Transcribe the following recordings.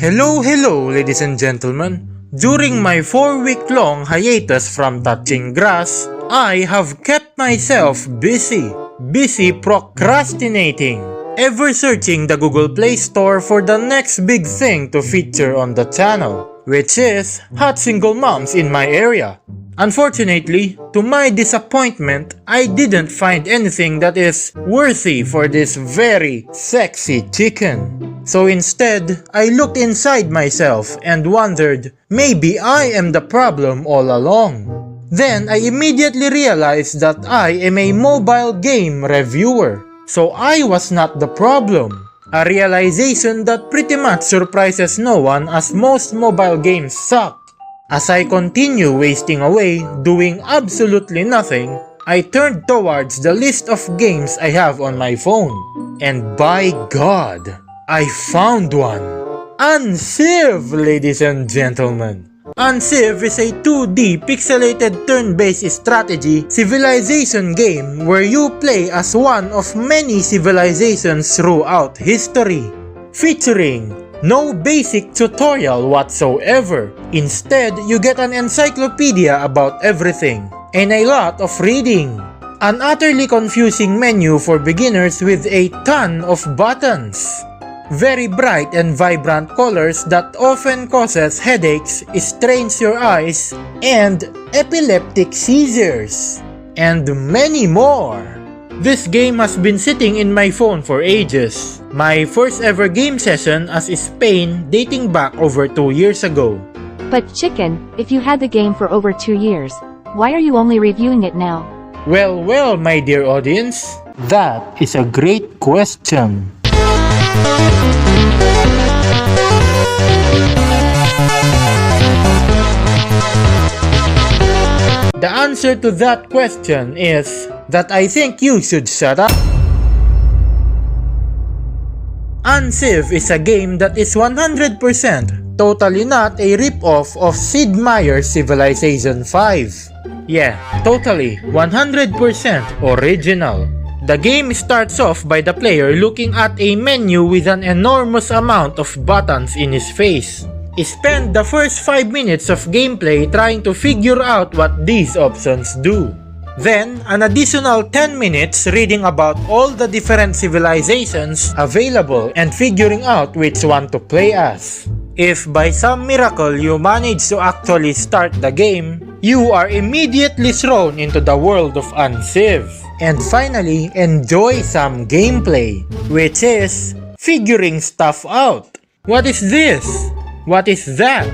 Hello ladies and gentlemen. During my 4-week-long hiatus from touching grass, I have kept myself busy procrastinating, ever searching the Google Play Store for the next big thing to feature on the channel, which is hot single moms in my area. Unfortunately, to my disappointment, I didn't find anything that is worthy for this very sexy chicken. So instead, I looked inside myself and wondered, maybe I am the problem all along. Then I immediately realized that I am a mobile game reviewer, so I was not the problem. A realization that pretty much surprises no one, as most mobile games suck. As I continue wasting away doing absolutely nothing, I turned towards the list of games I have on my phone. And by God, I found one. Unciv, ladies and gentlemen. Unciv is a 2D pixelated turn-based strategy civilization game where you play as one of many civilizations throughout history, featuring no basic tutorial whatsoever. Instead, you get an encyclopedia about everything and a lot of reading. An utterly confusing menu for beginners with a ton of buttons. Very bright and vibrant colors that often causes headaches, strains your eyes, and epileptic seizures. And many more. This game has been sitting in my phone for ages. My first ever game session as Spain dating back over 2 years ago. But chicken, if you had the game for over 2 years, why are you only reviewing it now? Well, my dear audience, that is a great question. The answer to that question is that I think you should shut up. Unciv is a game that is 100% totally not a rip-off of Sid Meier's Civilization 5. Yeah, totally 100% original. The game starts off by the player looking at a menu with an enormous amount of buttons in his face. Spend the first 5 minutes of gameplay trying to figure out what these options do. Then, an additional 10 minutes reading about all the different civilizations available and figuring out which one to play as. If by some miracle you manage to actually start the game, you are immediately thrown into the world of Unciv. And finally, enjoy some gameplay, which is figuring stuff out. What is this? What is that?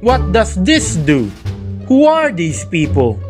What does this do? Who are these people?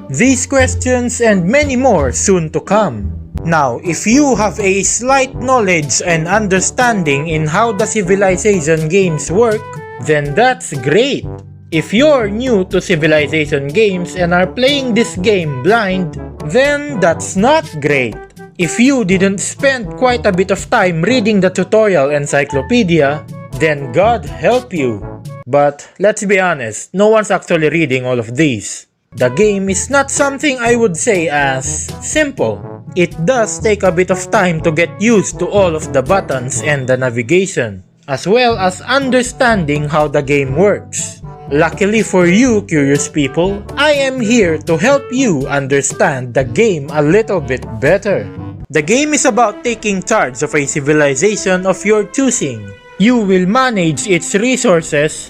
These questions and many more soon to come. Now, if you have a slight knowledge and understanding in how the civilization games work, then that's great. If you're new to civilization games and are playing this game blind, then that's not great. If you didn't spend quite a bit of time reading the tutorial encyclopedia, then God help you. But let's be honest, no one's actually reading all of these. The game is not something I would say as simple. It does take a bit of time to get used to all of the buttons and the navigation, as well as understanding how the game works. Luckily for you, curious people, I am here to help you understand the game a little bit better. The game is about taking charge of a civilization of your choosing. You will manage its resources,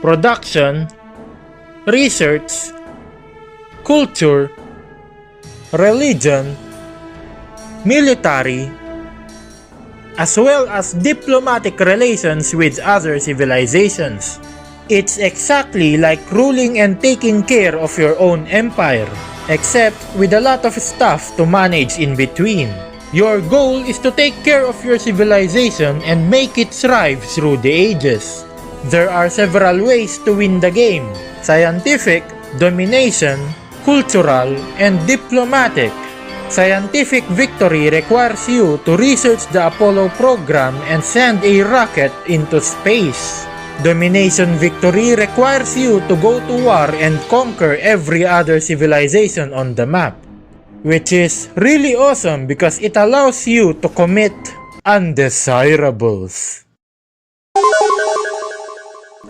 production, research, culture, religion, military, as well as diplomatic relations with other civilizations. It's exactly like ruling and taking care of your own empire, except with a lot of stuff to manage in between. Your goal is to take care of your civilization and make it thrive through the ages. There are several ways to win the game: scientific, domination, cultural, and diplomatic. Scientific victory requires you to research the Apollo program and send a rocket into space. Domination victory requires you to go to war and conquer every other civilization on the map, which is really awesome because it allows you to commit undesirables.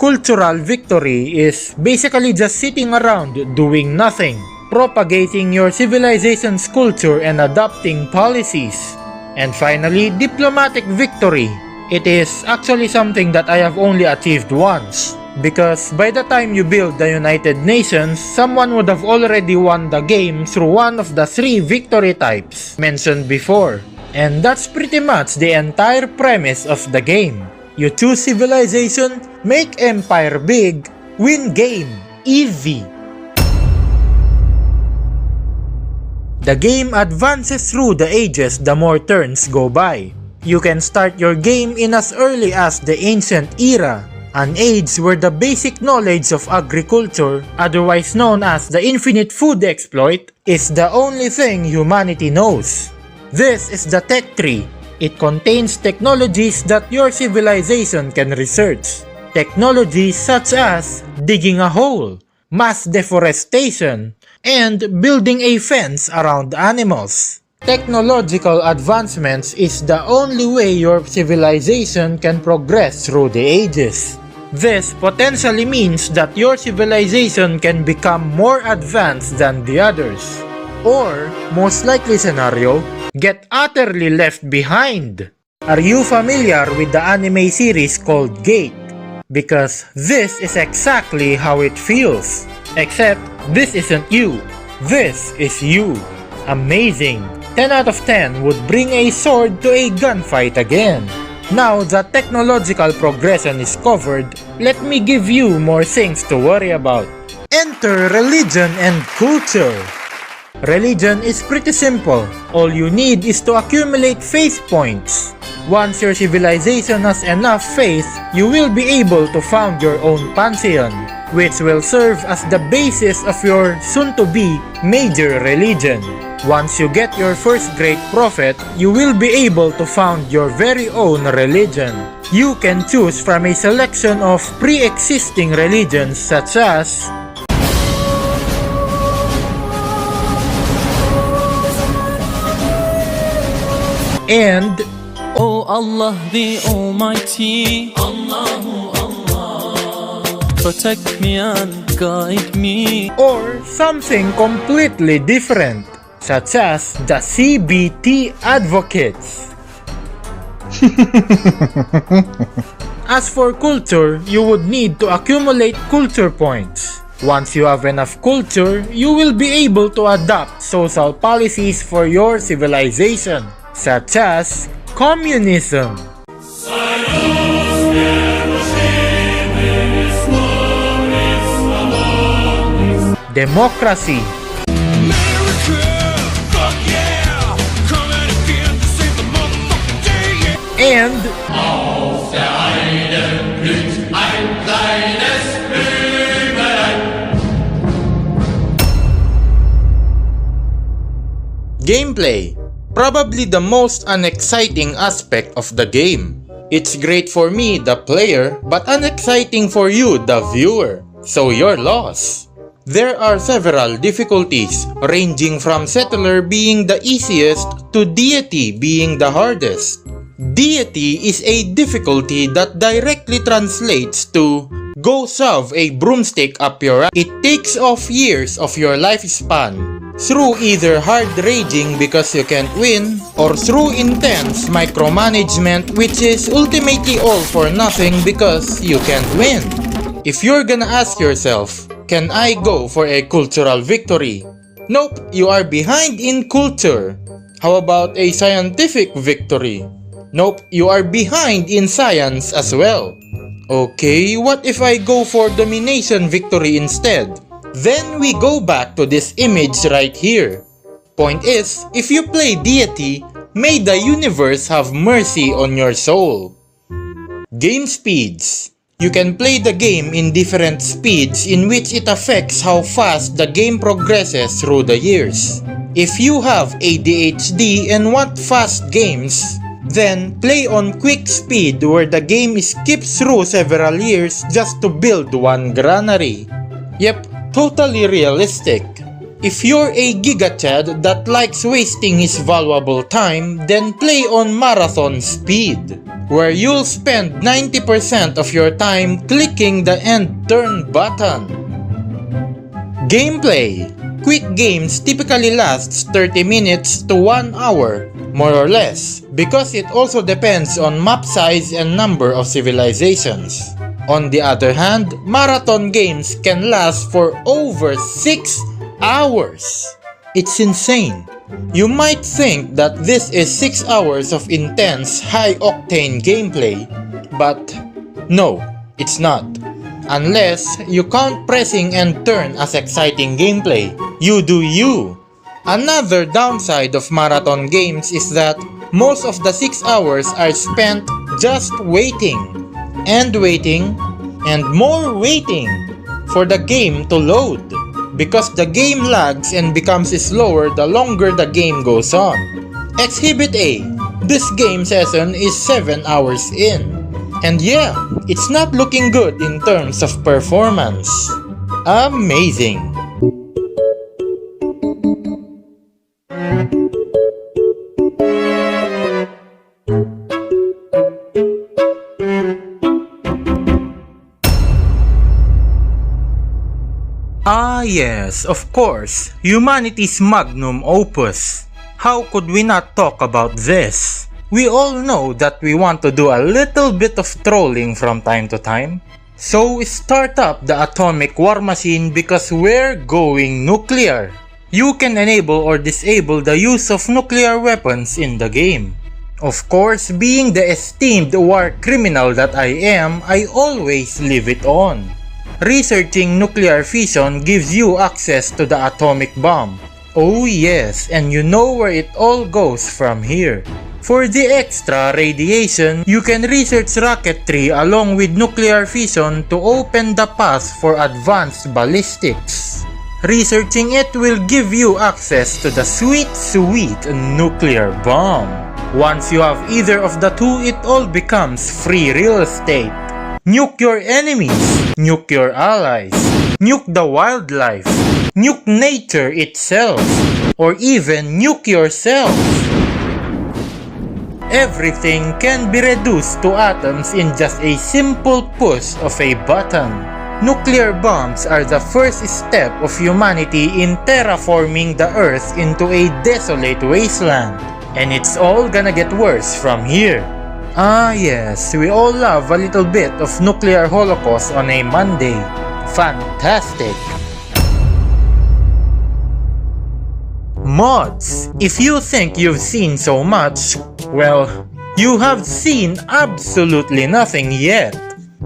cultural victory is basically just sitting around doing nothing, propagating your civilization's culture and adopting policies. And finally, diplomatic victory. It is actually something that I have only achieved once, because by the time you build the United Nations, someone would have already won the game through one of the 3 victory types mentioned before. And that's pretty much the entire premise of the game. You choose civilization, make empire big, win game, easy. The game advances through the ages the more turns go by. You can start your game in as early as the Ancient Era, an age where the basic knowledge of agriculture, otherwise known as the infinite food exploit, is the only thing humanity knows. This is the tech tree. It contains technologies that your civilization can research. Technologies such as digging a hole, mass deforestation, and building a fence around animals. Technological advancements is the only way your civilization can progress through the ages. This potentially means that your civilization can become more advanced than the others. Or, most likely scenario, get utterly left behind. Are you familiar with the anime series called Gate? Because this is exactly how it feels. Except, this isn't you. This is you. Amazing. 10 out of 10 would bring a sword to a gunfight again. Now that technological progression is covered, let me give you more things to worry about. Enter religion and culture. Religion is pretty simple. All you need is to accumulate faith points. Once your civilization has enough faith, you will be able to found your own pantheon, which will serve as the basis of your soon-to-be major religion. Once you get your first great prophet, you will be able to found your very own religion. You can choose from a selection of pre-existing religions such as and O Allah the Almighty, Allahu Allah, protect me and guide me. Or something completely different, such as the CBT Advocates. As for culture, you would need to accumulate culture points. Once you have enough culture, you will be able to adopt social policies for your civilization, such as communism, democracy, and gameplay. Probably the most unexciting aspect of the game. It's great for me, the player, but unexciting for you, the viewer. So you're lost. There are several difficulties, ranging from settler being the easiest to deity being the hardest. Deity is a difficulty that directly translates to go shove a broomstick up your ass. It takes off years of your lifespan through either hard raging because you can't win, or through intense micromanagement, which is ultimately all for nothing because you can't win. If you're gonna ask yourself, can I go for a cultural victory? Nope, you are behind in culture. How about a scientific victory? Nope, you are behind in science as well. Okay, what if I go for domination victory instead? Then we go back to this image right here. Point is, if you play deity, may the universe have mercy on your soul. Game speeds. You can play the game in different speeds in which it affects how fast the game progresses through the years. If you have ADHD and want fast games, then play on quick speed where the game skips through several years just to build one granary. Yep, totally realistic. If you're a gigachad that likes wasting his valuable time, then play on marathon speed. where you'll spend 90% of your time clicking the end turn button. Gameplay. Quick games typically lasts 30 minutes to 1 hour, more or less, because it also depends on map size and number of civilizations. On the other hand, marathon games can last for over 6 hours. It's insane. You might think that this is 6 hours of intense, high-octane gameplay, but no, it's not. Unless you count pressing and turn as exciting gameplay. You do you. Another downside of marathon games is that most of the 6 hours are spent just waiting, and waiting, and more waiting for the game to load. Because the game lags and becomes slower the longer the game goes on. Exhibit A. This game session is 7 hours in. And yeah, it's not looking good in terms of performance. Amazing. Ah yes, of course, humanity's magnum opus. How could we not talk about this? We all know that we want to do a little bit of trolling from time to time. So we start up the atomic war machine because we're going nuclear. You can enable or disable the use of nuclear weapons in the game. Of course, being the esteemed war criminal that I am, I always leave it on. Researching nuclear fission gives you access to the atomic bomb. Oh yes, and you know where it all goes from here. For the extra radiation, you can research rocketry along with nuclear fission to open the path for advanced ballistics. Researching it will give you access to the sweet nuclear bomb. Once you have either of the two, it all becomes free real estate. Nuke your enemies, nuke your allies, nuke the wildlife, nuke nature itself, or even nuke yourself. Everything can be reduced to atoms in just a simple push of a button. Nuclear bombs are the first step of humanity in terraforming the Earth into a desolate wasteland. And it's all gonna get worse from here. Ah yes, we all love a little bit of nuclear holocaust on a Monday. Fantastic! Mods. If you think you've seen so much, well, you have seen absolutely nothing yet.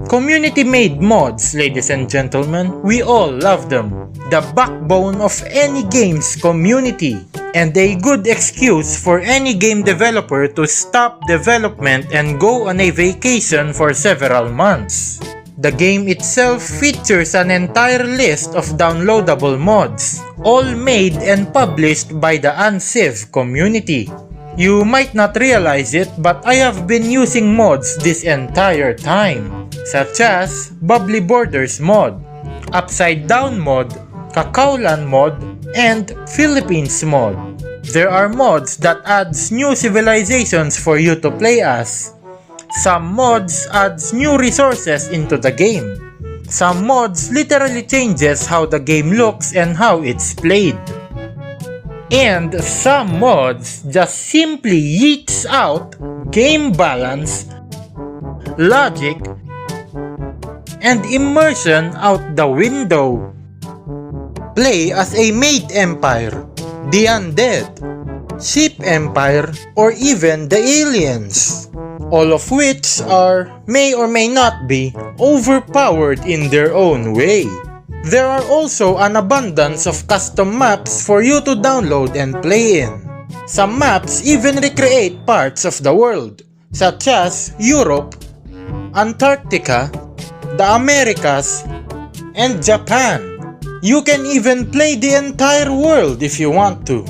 Community-made mods, ladies and gentlemen, we all love them. The backbone of any game's community. And a good excuse for any game developer to stop development and go on a vacation for several months. The game itself features an entire list of downloadable mods, all made and published by the Unciv community. You might not realize it, but I have been using mods this entire time, such as Bubbly Borders mod, Upside Down mod, Kakaulan mod, and Philippines mod. There are mods that adds new civilizations for you to play as. Some mods adds new resources into the game. Some mods literally changes how the game looks and how it's played. And some mods just simply yeets out game balance, logic, and immersion out the window. Play as a Maid Empire, the Undead, Ship Empire, or even the Aliens. All of which may or may not be, overpowered in their own way. There are also an abundance of custom maps for you to download and play in. Some maps even recreate parts of the world, such as Europe, Antarctica, the Americas, and Japan. You can even play the entire world if you want to.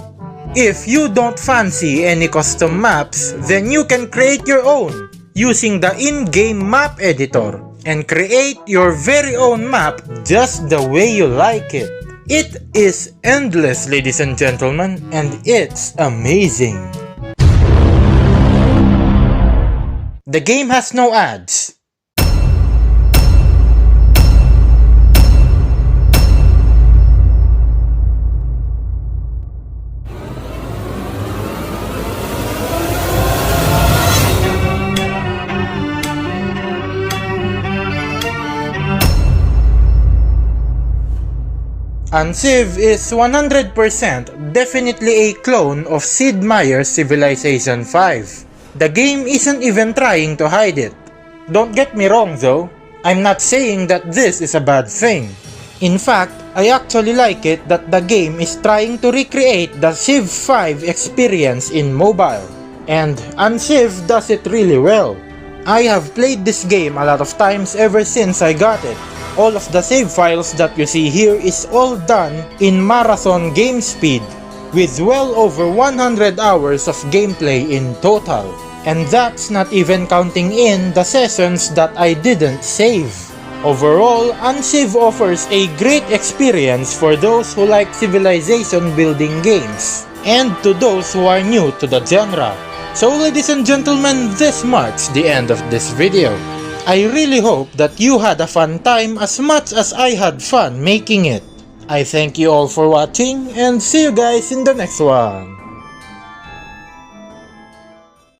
If you don't fancy any custom maps, then you can create your own using the in-game map editor and create your very own map just the way you like it. It is endless, ladies and gentlemen, and it's amazing. The game has no ads. Unciv is 100% definitely a clone of Sid Meier's Civilization 5. The game isn't even trying to hide it. Don't get me wrong though, I'm not saying that this is a bad thing. In fact, I actually like it that the game is trying to recreate the Civ 5 experience in mobile. And Unciv does it really well. I have played this game a lot of times ever since I got it. All of the save files that you see here is all done in marathon game speed, with well over 100 hours of gameplay in total. And that's not even counting in the sessions that I didn't save. Overall, Unciv offers a great experience for those who like civilization building games, and to those who are new to the genre. So ladies and gentlemen, this marks the end of this video. I really hope that you had a fun time as much as I had fun making it. I thank you all for watching and see you guys in the next one.